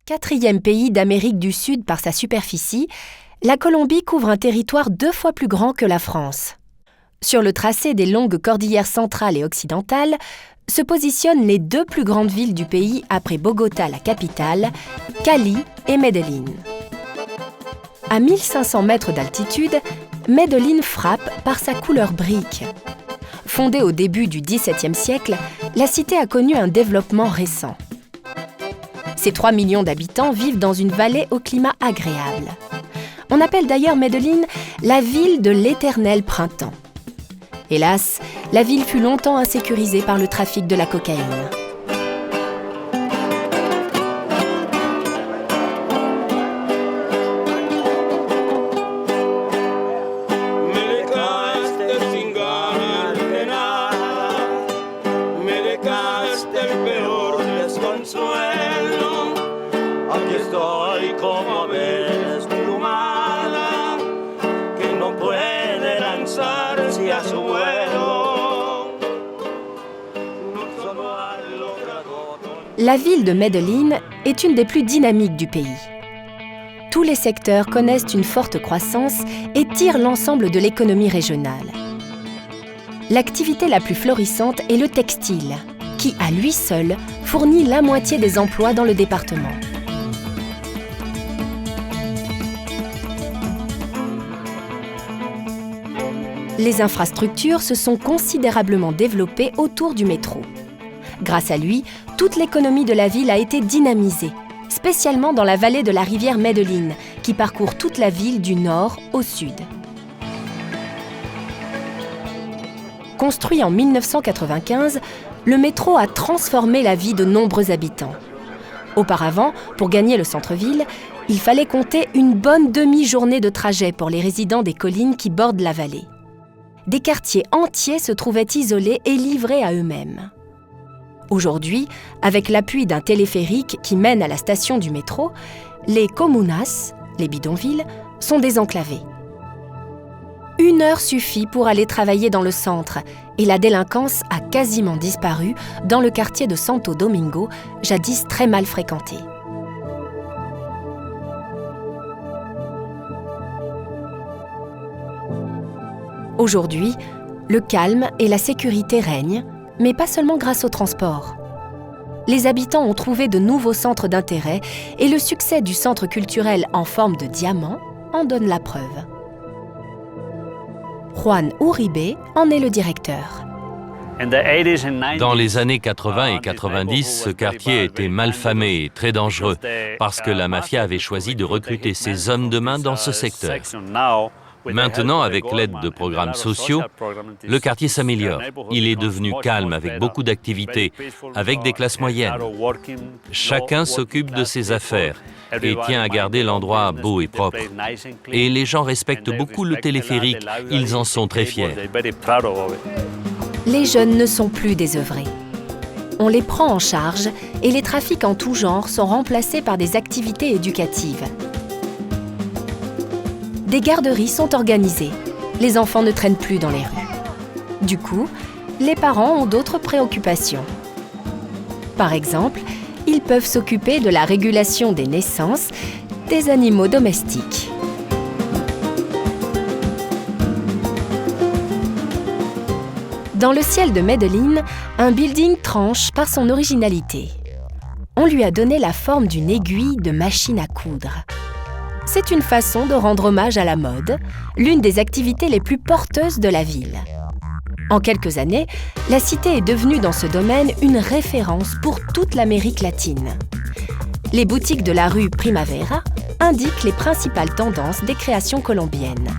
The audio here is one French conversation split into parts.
Quatrième pays d'Amérique du Sud par sa superficie, la Colombie couvre un territoire 2 fois plus grand que la France. Sur le tracé des longues cordillères centrales et occidentales se positionnent les 2 plus grandes villes du pays après Bogota, la capitale, Cali et Medellín. À 1500 mètres d'altitude, Medellín frappe par sa couleur brique. Fondée au début du XVIIe siècle, la cité a connu un développement récent. Ses 3 millions d'habitants vivent dans une vallée au climat agréable. On appelle d'ailleurs Medellín la ville de l'éternel printemps. Hélas, la ville fut longtemps insécurisée par le trafic de la cocaïne. La ville de Medellín est une des plus dynamiques du pays. Tous les secteurs connaissent une forte croissance et tirent l'ensemble de l'économie régionale. L'activité la plus florissante est le textile, qui, à lui seul, fournit la moitié des emplois dans le département. Les infrastructures se sont considérablement développées autour du métro. Grâce à lui, toute l'économie de la ville a été dynamisée, spécialement dans la vallée de la rivière Medellín, qui parcourt toute la ville du nord au sud. Construit en 1995, le métro a transformé la vie de nombreux habitants. Auparavant, pour gagner le centre-ville, il fallait compter une bonne demi-journée de trajet pour les résidents des collines qui bordent la vallée. Des quartiers entiers se trouvaient isolés et livrés à eux-mêmes. Aujourd'hui, avec l'appui d'un téléphérique qui mène à la station du métro, les comunas, les bidonvilles, sont désenclavés. 1 heure suffit pour aller travailler dans le centre et la délinquance a quasiment disparu dans le quartier de Santo Domingo, jadis très mal fréquenté. Aujourd'hui, le calme et la sécurité règnent, mais pas seulement grâce au transport. Les habitants ont trouvé de nouveaux centres d'intérêt et le succès du centre culturel en forme de diamant en donne la preuve. Juan Uribe en est le directeur. Dans les années 80 et 90, ce quartier était malfamé et très dangereux parce que la mafia avait choisi de recruter ses hommes de main dans ce secteur. Maintenant, avec l'aide de programmes sociaux, le quartier s'améliore. Il est devenu calme avec beaucoup d'activités, avec des classes moyennes. Chacun s'occupe de ses affaires et tient à garder l'endroit beau et propre. Et les gens respectent beaucoup le téléphérique, ils en sont très fiers. Les jeunes ne sont plus désœuvrés. On les prend en charge et les trafics en tout genre sont remplacés par des activités éducatives. Des garderies sont organisées. Les enfants ne traînent plus dans les rues. Du coup, les parents ont d'autres préoccupations. Par exemple, ils peuvent s'occuper de la régulation des naissances des animaux domestiques. Dans le ciel de Medellín, un building tranche par son originalité. On lui a donné la forme d'une aiguille de machine à coudre. C'est une façon de rendre hommage à la mode, l'une des activités les plus porteuses de la ville. En quelques années, la cité est devenue dans ce domaine une référence pour toute l'Amérique latine. Les boutiques de la rue Primavera indiquent les principales tendances des créations colombiennes.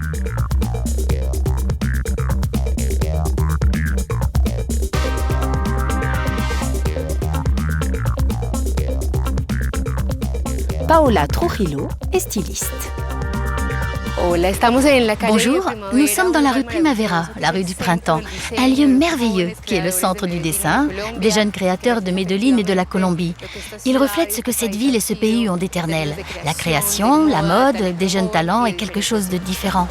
Paola Trujillo est styliste. Bonjour, nous sommes dans la rue Primavera, la rue du printemps, un lieu merveilleux qui est le centre du dessin, des jeunes créateurs de Medellín et de la Colombie. Il reflète ce que cette ville et ce pays ont d'éternel. La création, la mode, des jeunes talents et quelque chose de différent.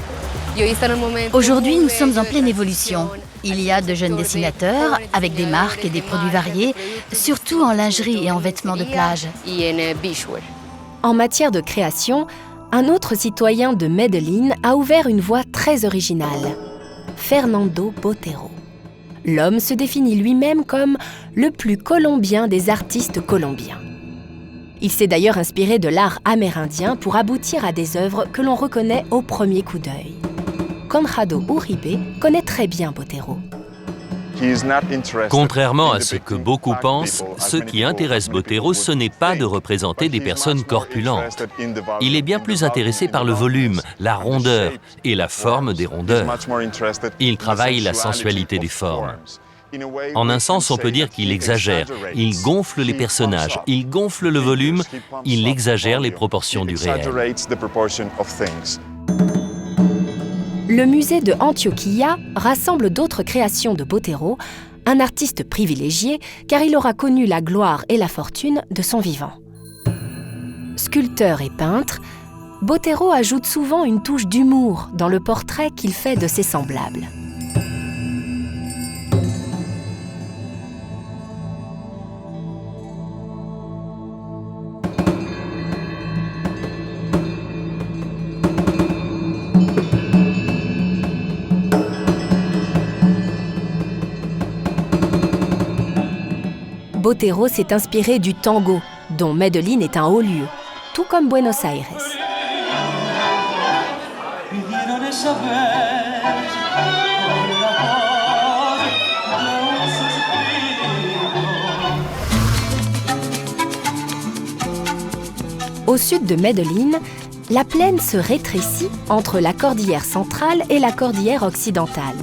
Aujourd'hui, nous sommes en pleine évolution. Il y a de jeunes dessinateurs avec des marques et des produits variés, surtout en lingerie et en vêtements de plage. En matière de création, un autre citoyen de Medellín a ouvert une voie très originale, Fernando Botero. L'homme se définit lui-même comme le plus colombien des artistes colombiens. Il s'est d'ailleurs inspiré de l'art amérindien pour aboutir à des œuvres que l'on reconnaît au premier coup d'œil. Conrado Uribe connaît très bien Botero. Contrairement à ce que beaucoup pensent, ce qui intéresse Botero, ce n'est pas de représenter des personnes corpulentes. Il est bien plus intéressé par le volume, la rondeur et la forme des rondeurs. Il travaille la sensualité des formes. En un sens, on peut dire qu'il exagère. Il gonfle les personnages, il gonfle le volume, il exagère les proportions du réel. Le musée de Antioquia rassemble d'autres créations de Botero, un artiste privilégié car il aura connu la gloire et la fortune de son vivant. Sculpteur et peintre, Botero ajoute souvent une touche d'humour dans le portrait qu'il fait de ses semblables. Botero s'est inspiré du tango, dont Medellín est un haut lieu, tout comme Buenos Aires. Au sud de Medellín, la plaine se rétrécit entre la cordillère centrale et la cordillère occidentale.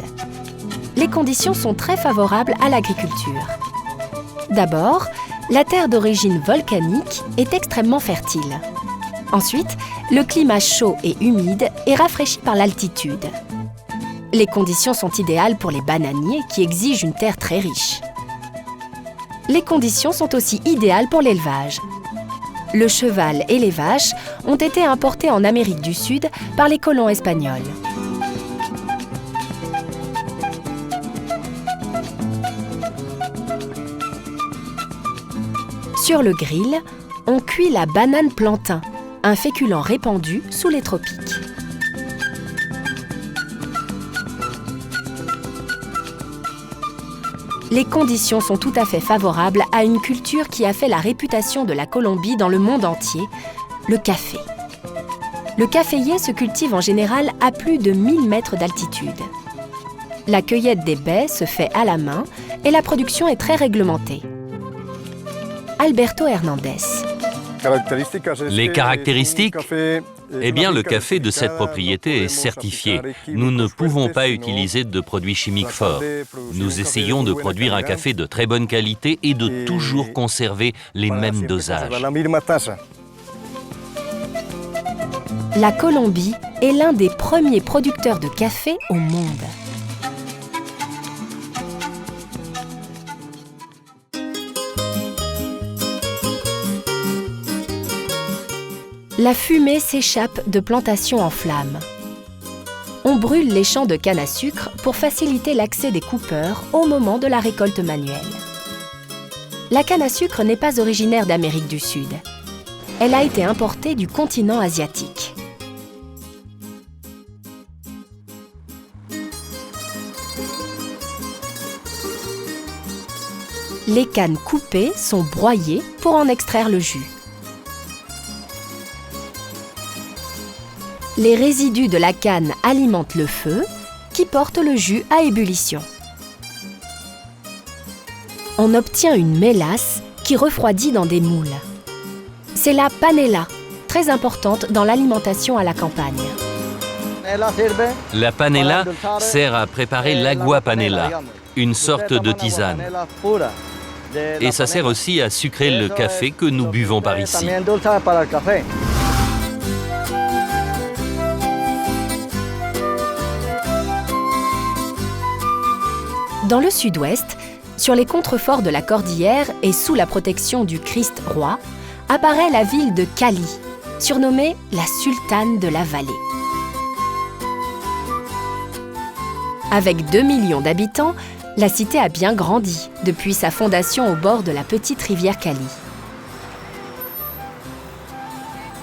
Les conditions sont très favorables à l'agriculture. D'abord, la terre d'origine volcanique est extrêmement fertile. Ensuite, le climat chaud et humide est rafraîchi par l'altitude. Les conditions sont idéales pour les bananiers qui exigent une terre très riche. Les conditions sont aussi idéales pour l'élevage. Le cheval et les vaches ont été importés en Amérique du Sud par les colons espagnols. Sur le grill, on cuit la banane plantain, un féculent répandu sous les tropiques. Les conditions sont tout à fait favorables à une culture qui a fait la réputation de la Colombie dans le monde entier, le café. Le caféier se cultive en général à plus de 1000 mètres d'altitude. La cueillette des baies se fait à la main et la production est très réglementée. Alberto Hernandez. Les caractéristiques ? Eh bien, le café de cette propriété est certifié. Nous ne pouvons pas utiliser de produits chimiques forts. Nous essayons de produire un café de très bonne qualité et de toujours conserver les mêmes dosages. La Colombie est l'un des premiers producteurs de café au monde. La fumée s'échappe de plantations en flammes. On brûle les champs de canne à sucre pour faciliter l'accès des coupeurs au moment de la récolte manuelle. La canne à sucre n'est pas originaire d'Amérique du Sud. Elle a été importée du continent asiatique. Les cannes coupées sont broyées pour en extraire le jus. Les résidus de la canne alimentent le feu, qui porte le jus à ébullition. On obtient une mélasse qui refroidit dans des moules. C'est la panela, très importante dans l'alimentation à la campagne. La panela sert à préparer l'agua panela, une sorte de tisane. Et ça sert aussi à sucrer le café que nous buvons par ici. Dans le sud-ouest, sur les contreforts de la cordillère et sous la protection du Christ roi, apparaît la ville de Cali, surnommée la sultane de la vallée. Avec 2 millions d'habitants, la cité a bien grandi depuis sa fondation au bord de la petite rivière Cali.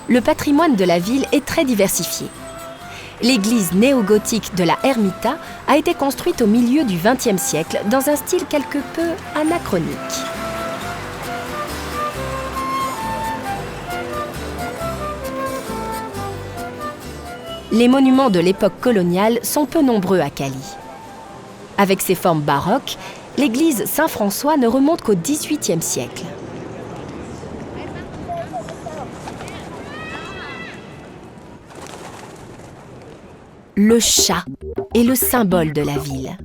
le patrimoine de la ville est très diversifié. L'église néo-gothique de la Ermita a été construite au milieu du XXe siècle dans un style quelque peu anachronique. Les monuments de l'époque coloniale sont peu nombreux à Cali. Avec ses formes baroques, l'église Saint-François ne remonte qu'au XVIIIe siècle. Le chat est le symbole de la ville.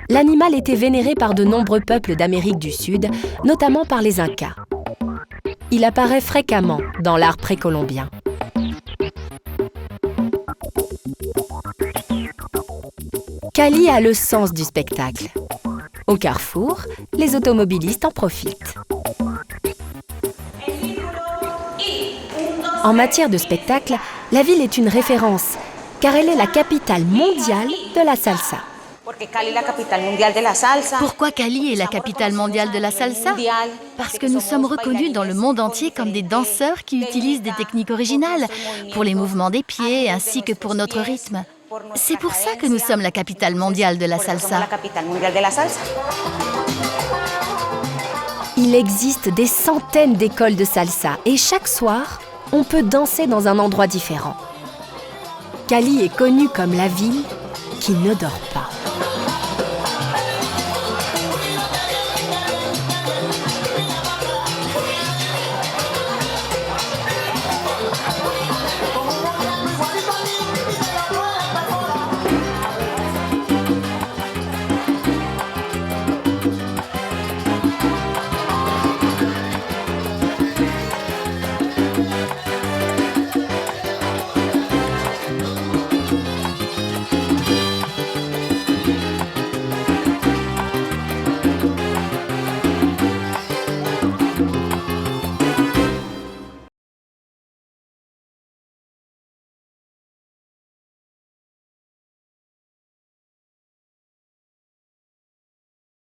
L'animal était vénéré par de nombreux peuples d'Amérique du Sud, notamment par les Incas. Il apparaît fréquemment dans l'art précolombien. Cali a le sens du spectacle. Au carrefour, les automobilistes en profitent. En matière de spectacle, la ville est une référence, car elle est la capitale mondiale de la salsa. Pourquoi Cali est la capitale mondiale de la salsa? Parce que nous sommes reconnus dans le monde entier comme des danseurs qui utilisent des techniques originales pour les mouvements des pieds ainsi que pour notre rythme. C'est pour ça que nous sommes la capitale mondiale de la salsa. Il existe des centaines d'écoles de salsa et chaque soir, on peut danser dans un endroit différent. Cali est connue comme la ville qui ne dort pas.